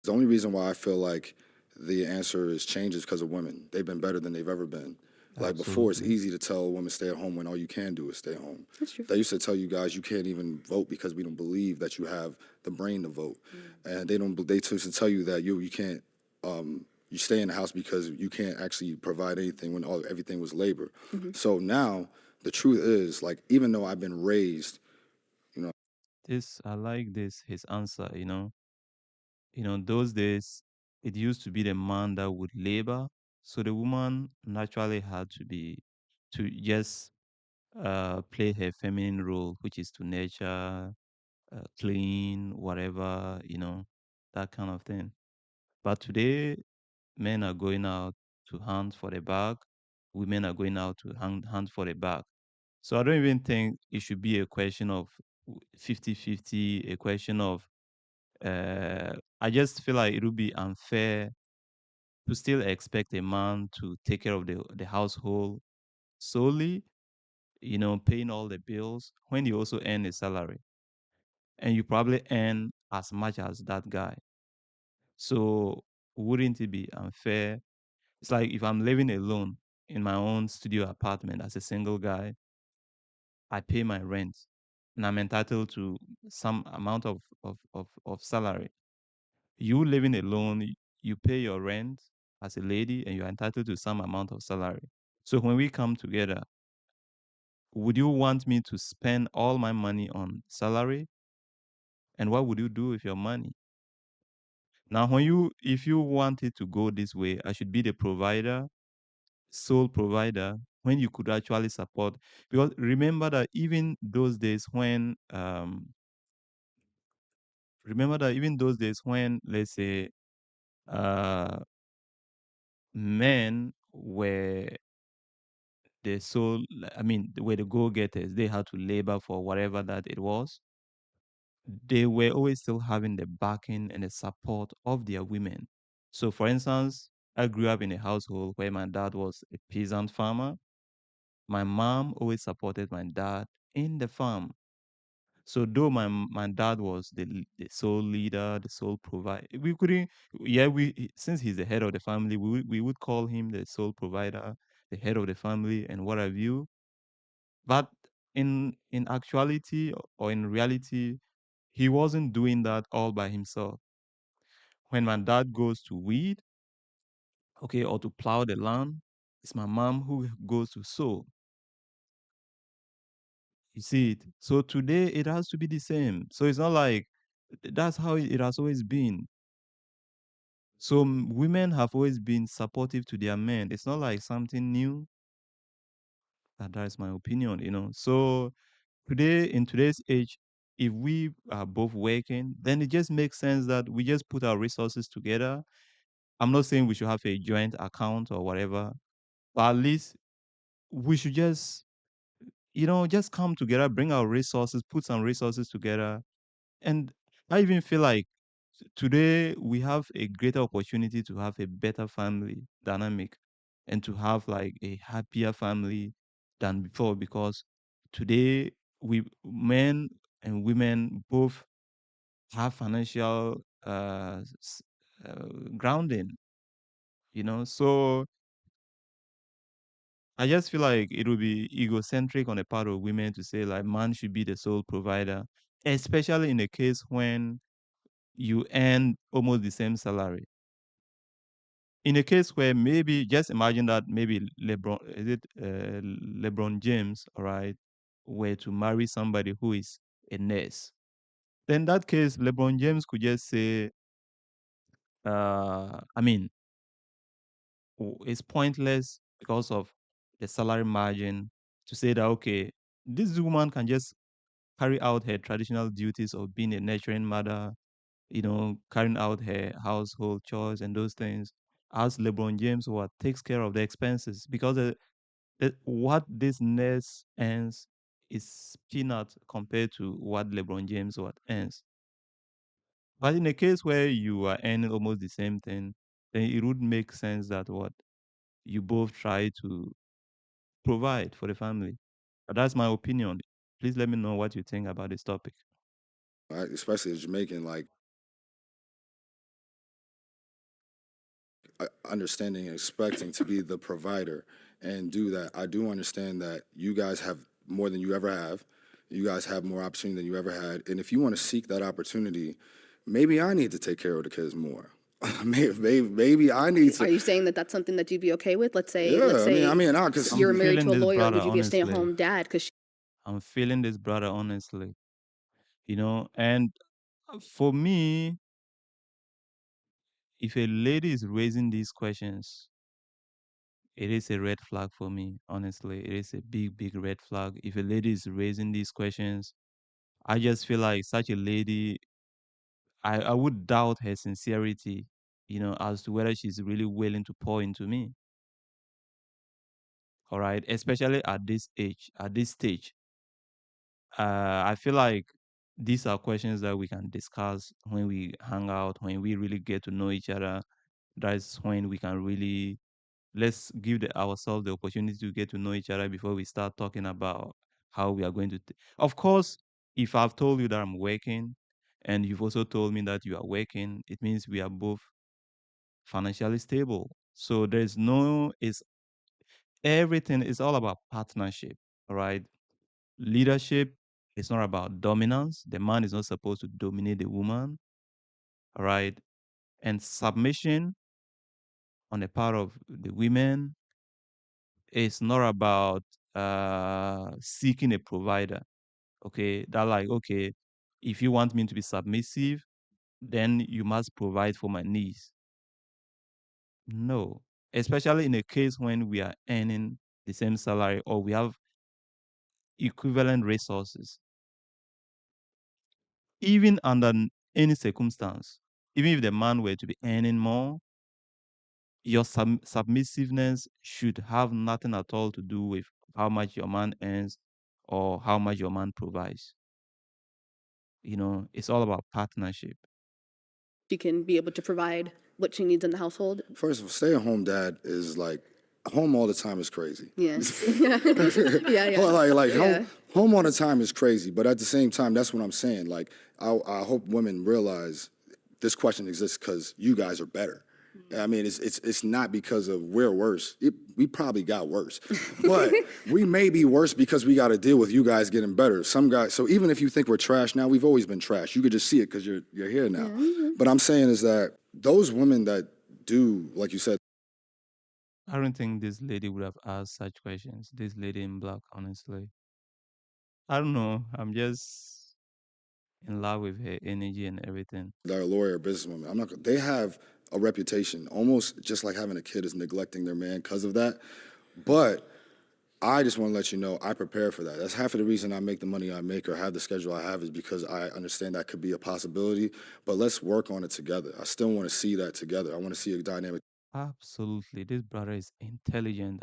the only reason why I feel like the answer is change is because of women. They've been better than they've ever been. Like before, it's absolutely. easy to tell a woman stay at home when all you can do is stay home. That's true. They used to tell you guys you can't even vote because we don't believe that you have the brain to vote, and they don't. They used to tell you that you can't. You stay in the house because you can't actually provide anything when everything was labor. So now the truth is, like, even though I've been raised, you know, This I like this his answer. Those days it used to be the man that would labor, so the woman naturally had to just play her feminine role, which is to nurture, clean, whatever, that kind of thing. But today, men are going out to hunt for the bag, women are going out to hunt for the bag. So I don't even think it should be a question of 50-50, a question of, I just feel like it would be unfair to still expect a man to take care of the household solely, paying all the bills when you also earn a salary and you probably earn as much as that guy. So wouldn't it be unfair? It's like if I'm living alone in my own studio apartment as a single guy, I pay my rent and I'm entitled to some amount of salary. You living alone, you pay your rent as a lady and you're entitled to some amount of salary. So when we come together, would you want me to spend all my money on salary? And what would you do with your money? Now, if you wanted to go this way, I should be the provider, sole provider, when you could actually support. Because remember that even those days when, let's say, uh, men were the go-getters. They had to labor for whatever that it was. They were always still having the backing and the support of their women. So, for instance, I grew up in a household where my dad was a peasant farmer. My mom always supported my dad in the farm. So though my dad was the sole leader, the sole provider, we couldn't. Yeah, since he's the head of the family, we would call him the sole provider, the head of the family, and what have you. But in actuality or in reality, he wasn't doing that all by himself. When my dad goes to weed, okay, or to plow the land, it's my mom who goes to sow. You see it? So today it has to be the same. So it's not like that's how it has always been. So women have always been supportive to their men. It's not like something new. That is my opinion. So today, in today's age, if we are both working, then it just makes sense that we just put our resources together. I'm not saying we should have a joint account or whatever, but at least we should just come together, bring our resources, put some resources together. And I even feel like today we have a greater opportunity to have a better family dynamic and to have like a happier family than before because today we men and women both have financial grounding. So I just feel like it would be egocentric on the part of women to say like man should be the sole provider, especially in a case when you earn almost the same salary. in a case where maybe just imagine that maybe LeBron James, all right, were to marry somebody who is a nurse, then in that case LeBron James could just say, I mean, it's pointless because of the salary margin to say that okay, this woman can just carry out her traditional duties of being a nurturing mother, carrying out her household chores and those things, as LeBron James what takes care of the expenses because what this nurse earns is peanut compared to what LeBron James what earns. But in a case where you are earning almost the same thing, then it would make sense that what you both try to provide for the family. But that's my opinion. Please let me know what you think about this topic. Right? Especially as Jamaican, like understanding and expecting to be the provider and do that. I do understand that you guys have more than you ever have. You guys have more opportunity than you ever had. And if you want to seek that opportunity, maybe I need to take care of the kids more. maybe I need Are to. you saying that that's something that you'd be okay with? Let's say, Yeah, I mean, because you're I'm married feeling to a this lawyer. brother, Would you be a honestly. stay-at-home dad? Because I'm feeling this brother, honestly. And for me, if a lady is raising these questions, it is a red flag for me, honestly. It is a big, big red flag. If a lady is raising these questions, I just feel like such a lady, I would doubt her sincerity, as to whether she's really willing to pour into me. All right. Especially at this age, at this stage. I feel like these are questions that we can discuss when we hang out, when we really get to know each other. That's when we can really let's give ourselves the opportunity to get to know each other before we start talking about how we are going to. Of course, if I've told you that I'm working, and you've also told me that you are working, it means we are both financially stable. So there's no, it's everything is all about partnership. All right. Leadership is not about dominance. The man is not supposed to dominate the woman. All right. And submission on the part of the women is not about seeking a provider. Okay. That like, okay, if you want me to be submissive, then you must provide for my needs. No. Especially in a case when we are earning the same salary or we have equivalent resources. Even under any circumstance, even if the man were to be earning more, your submissiveness should have nothing at all to do with how much your man earns or how much your man provides. It's all about partnership. she can be able to provide what she needs in the household. first of all, stay-at-home dad is like home all the time is crazy. Yeah. Yeah. Home all the time is crazy, but at the same time, that's what I'm saying. Like, I hope women realize this question exists because you guys are better. I mean, it's not because of we're worse. We probably got worse, but we may be worse because we got to deal with you guys getting better. Some guys. So even if you think we're trash now, we've always been trash. You could just see it because you're here now. But I'm saying is that those women that do, like you said, I don't think this lady would have asked such questions. This lady in black, honestly. I don't know. I'm just in love with her energy and everything. they're a lawyer or businesswoman. I'm not. They have a reputation, almost just like having a kid is neglecting their man because of that. But I just want to let you know I prepare for that. That's half of the reason I make the money I make or have the schedule I have is because I understand that could be a possibility. But let's work on it together. I still want to see that together. I want to see a dynamic Absolutely. This brother is intelligent.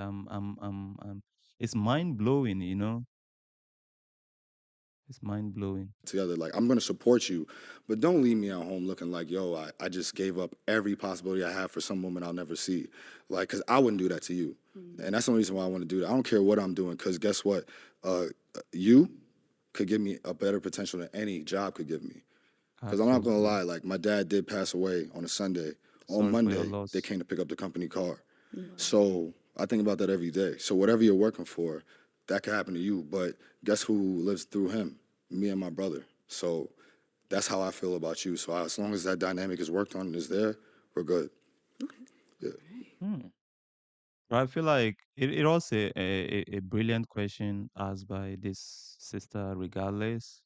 It's mind blowing. It's mind blowing. together. Like, I'm going to support you, but don't leave me at home looking like, yo, I just gave up every possibility I have for some woman I'll never see. Like, because I wouldn't do that to you. And that's the only reason why I want to do that. I don't care what I'm doing, because guess what? You could give me a better potential than any job could give me. Because I'm not going to lie, like, my dad did pass away on a Sunday. Sorry On for your Monday, loss. they came to pick up the company car. So I think about that every day. So whatever you're working for, that could happen to you. But guess who lives through him? Me and my brother. So that's how I feel about you. So as long as that dynamic is worked on and is there, we're good. Hmm. I feel like it also a brilliant question asked by this sister, regardless,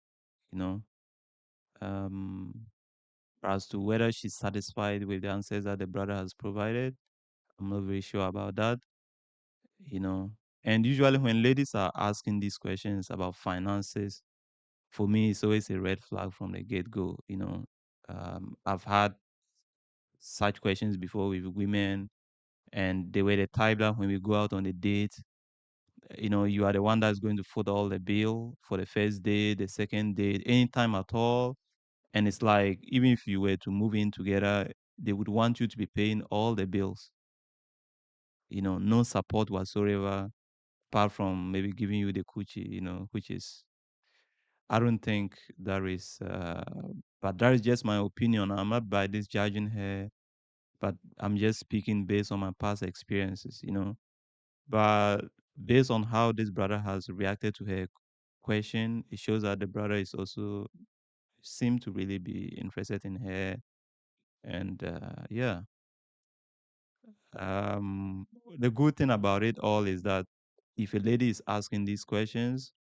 you know, um, as to whether she's satisfied with the answers that the brother has provided. I'm not very sure about that, you know. And usually, when ladies are asking these questions about finances, for me, it's always a red flag from the get go, you know. I've had such questions before with women, and they were the type that when we go out on a date, you know, you are the one that's going to foot all the bill for the first date, the second date, anytime at all. And it's like, even if you were to move in together, they would want you to be paying all the bills, you know, no support whatsoever, apart from maybe giving you the coochie, you know, which is, I don't think that is, but that is just my opinion. I'm not by this judging her, but I'm just speaking based on my past experiences, you know. But based on how this brother has reacted to her question, it shows that the brother is also seem to really be interested in her. And yeah, um, the good thing about it all is that if a lady is asking these questions,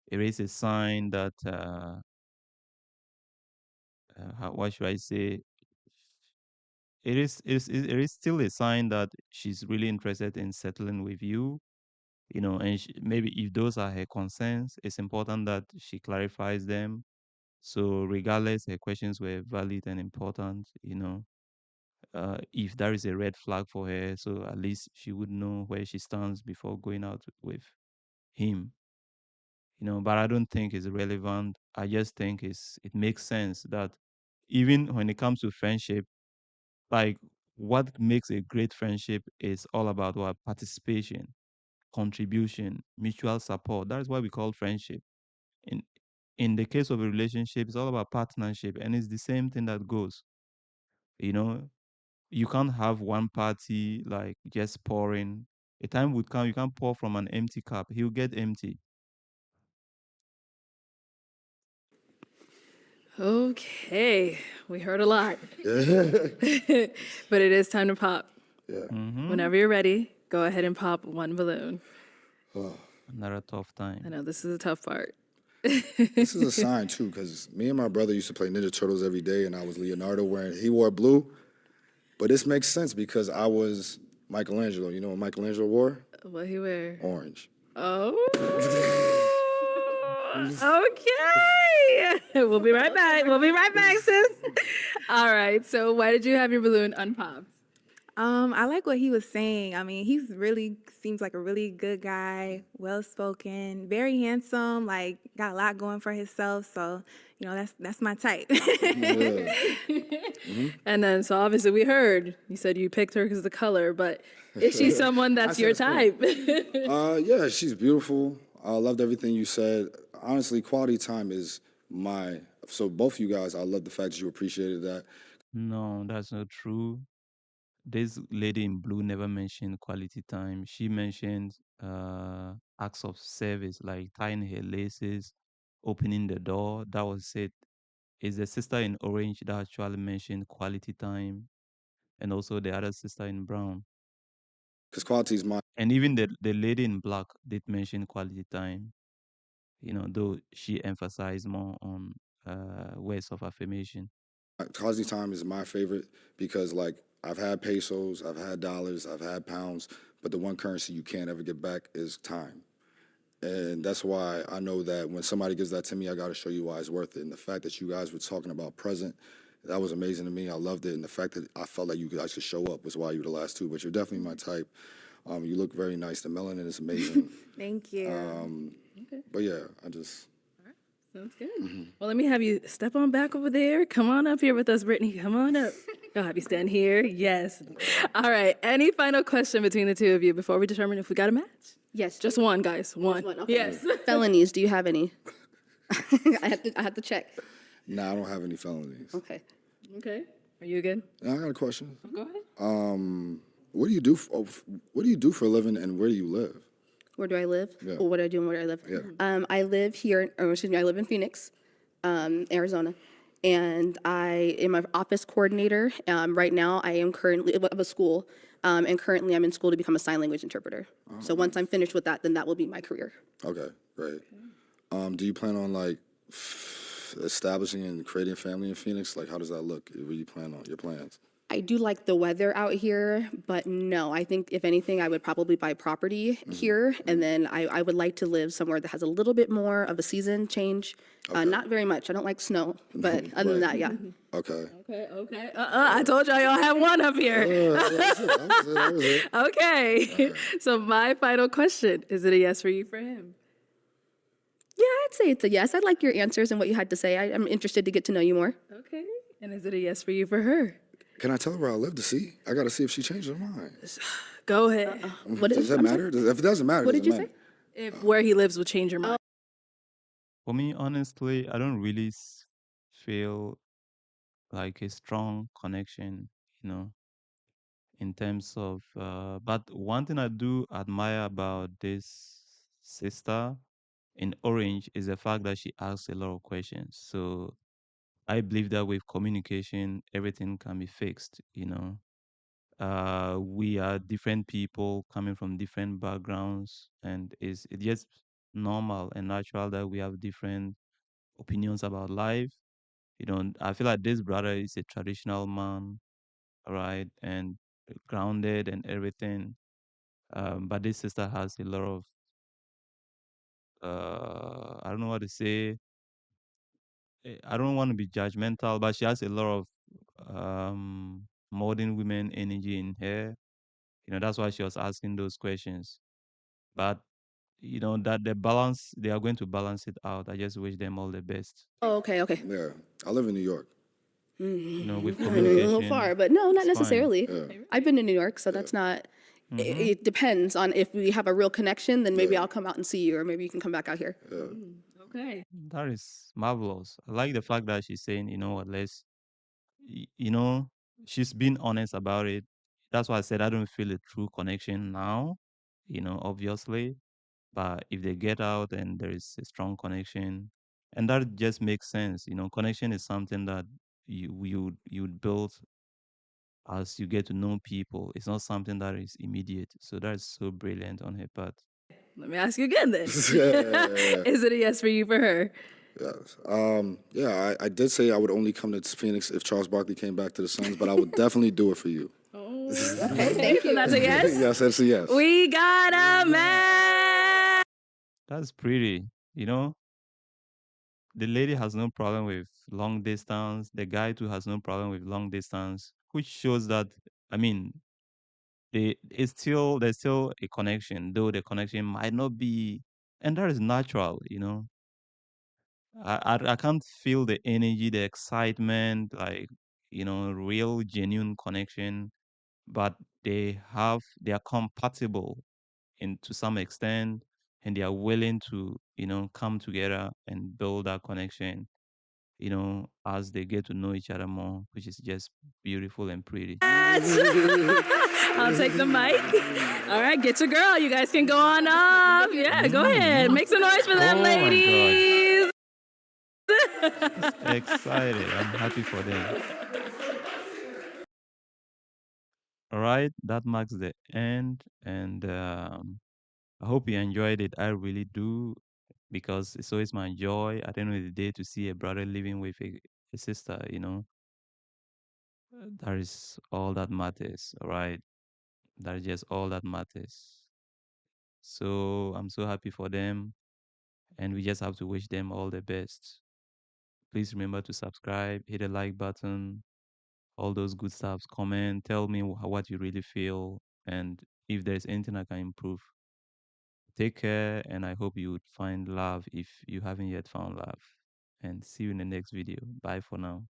it is a sign that what should I say? It is still a sign that she's really interested in settling with you, you know. And maybe if those are her concerns, it's important that she clarifies them. So regardless, her questions were valid and important, you know. If there is a red flag for her, so at least she would know where she stands before going out with him, you know. But I don't think it's relevant. I just think it makes sense that even when it comes to friendship, like, what makes a great friendship is all about what participation, contribution, mutual support. That is what we call friendship. In in the case of a relationship, it's all about partnership, and it's the same thing that goes. You know, you can't have one party like just pouring. A time would come you can't pour from an empty cup. He'll get empty. Okay, we heard a lot. But it is time to pop. Mm-hmm. Whenever you're ready, go ahead and pop one balloon. Another tough I time. know this is a tough part. This is a sign too, because me and my brother used to play Ninja Turtles every day, and I was Leonardo he wore blue. But this makes sense because I was Michelangelo. You know what Michelangelo wore? What he wear? Orange. Oh. Okay. We'll be right back. We'll be right back, sis. All right. So why did you have your balloon unpopped? I like what he was saying. I mean, he's really seems like a really good guy, well spoken, very handsome, like got a lot going for himself. So, that's my type. Yeah. And then, so obviously we heard you said you picked her because of the color, but is she someone that's your type? Yeah, she's beautiful. I loved everything you said. Honestly, quality time is so both of you guys, I love the fact that you appreciated that. No, that's not true. This lady in blue never mentioned quality time. She mentioned acts of service, like tying her laces, opening the door. That was it. It's the sister in orange that actually mentioned quality time, and also the other sister in brown. Because quality is And even the lady in black did mention quality time, you know, though she emphasized more on words of affirmation. quality time is my favorite because like I've had pesos, I've had dollars, I've had pounds, but the one currency you can't ever get back is time. And that's why I know that when somebody gives that to me, I got to show you why it's worth it. And the fact that you guys were talking about present, that was amazing to me. I loved it. And the fact that I felt like you guys could show up was why you were the last two. But you're definitely my type. You look very nice. The melanin is amazing. Thank you. But yeah, I just. Sounds good. Well, let me have you step on back over there. Come on up here with us, Brittany. Come on up. I'll have you stand here. Yes. All right. Any final question between the two of you before we determine if we got a match? Yes. Just one, guys. One. Okay. Yes. Felonies, do you have any? I have to check. Nah, I don't have any felonies. Okay. Okay. Are you good? Now, I got a question. Go ahead. What do you do? What do you do for a living, and where do you live? Where do I live? Yeah. Or what do I do and where do I live? Yeah. I live here, or excuse me, I live in Phoenix, Arizona. and I am an office coordinator. Right now, I am currently of a school, and currently I'm in school to become a sign language interpreter. So once I'm finished with that, then that will be my career. Okay, great. Do you plan on like establishing and creating a family in Phoenix? Like, how does that look? What do you plan on your plans? I do like the weather out here, but no, I think if anything, I would probably buy property here, and then I would like to live somewhere that has a little bit more of a season change. Not very much. I don't like snow, but other than that, yeah. Okay. Okay. I told y'all have one up here. That was it. Okay. So my final question, is it a yes for you for him? Yeah, I'd say it's a yes. I like your answers and what you had to say. I'm interested to get to know you more. Okay. And is it a yes for you for her? Can I tell her where I live to see? I got to see if she changed her mind. Go ahead. Does that matter? If it doesn't matter, What did you say? If where he lives will change your mind. For me, honestly, I don't really feel like a strong connection, you know, in terms of. But one thing I do admire about this sister in Orange is the fact that she asks a lot of questions. So I believe that with communication, everything can be fixed, you know. We are different people coming from different backgrounds, and it's just normal and natural that we have different opinions about life. You know, I feel like this brother is a traditional man, right, and grounded and everything. But this sister has a lot of I don't know what to say. I don't want to be judgmental, but she has a lot of modern women energy in her. You know, that's why she was asking those questions. But you know that the balance, they are going to balance it out. I just wish them all the best. Oh, okay, okay. Yeah, I live in New York. You know, with I know you're a little far, communication, but no, not it's fine. necessarily. I've been to New York, so that's not. Hmm. It depends on if we have a real connection, then maybe I'll come out and see you, or maybe you can come back out here. Okay. That is marvelous. I like the fact that she's saying, you know what, you know, she's been honest about it. That's why I said I don't feel a true connection now, you know, obviously. But if they get out and there is a strong connection, and that just makes sense, you know, connection is something that you would build as you get to know people. It's not something that is immediate. So that's so brilliant on her part. Let me ask you again then. Yeah. Is it a yes for you for her? Yes. Yeah, I did say I would only come to Phoenix if Charles Barkley came back to the Suns, but I would definitely do it for you. Okay, thank you. That's a yes? Yes, that's a yes. We got a man. That's pretty, you know. The lady has no problem with long distance. The guy too has no problem with long distance, which shows that, I mean, there's still a connection, though the connection might not be, and that is natural, you know. I can't feel the energy, the excitement, like, you know, real genuine connection, but they are compatible in to some extent, and they are willing to, you know, come together and build that connection, you know, as they get to know each other more, which is just beautiful and pretty. I'll take the mic. All right, get your girl. You guys can go on up. Yeah, go ahead. Make some noise for them, Oh my God. ladies. Excited. I'm happy for them. All right, that marks the end, and I hope you enjoyed it. I really do, because it's always my joy at the end of the day to see a brother living with a sister. You know, that is all that matters. All right, that is just all that matters. So I'm so happy for them, and we just have to wish them all the best. Please remember to subscribe, hit the like button, all those good stuffs. Comment, tell me what you really feel, and if there's anything I can improve. Take care, and I hope you would find love if you haven't yet found love. And see you in the next video. Bye for now.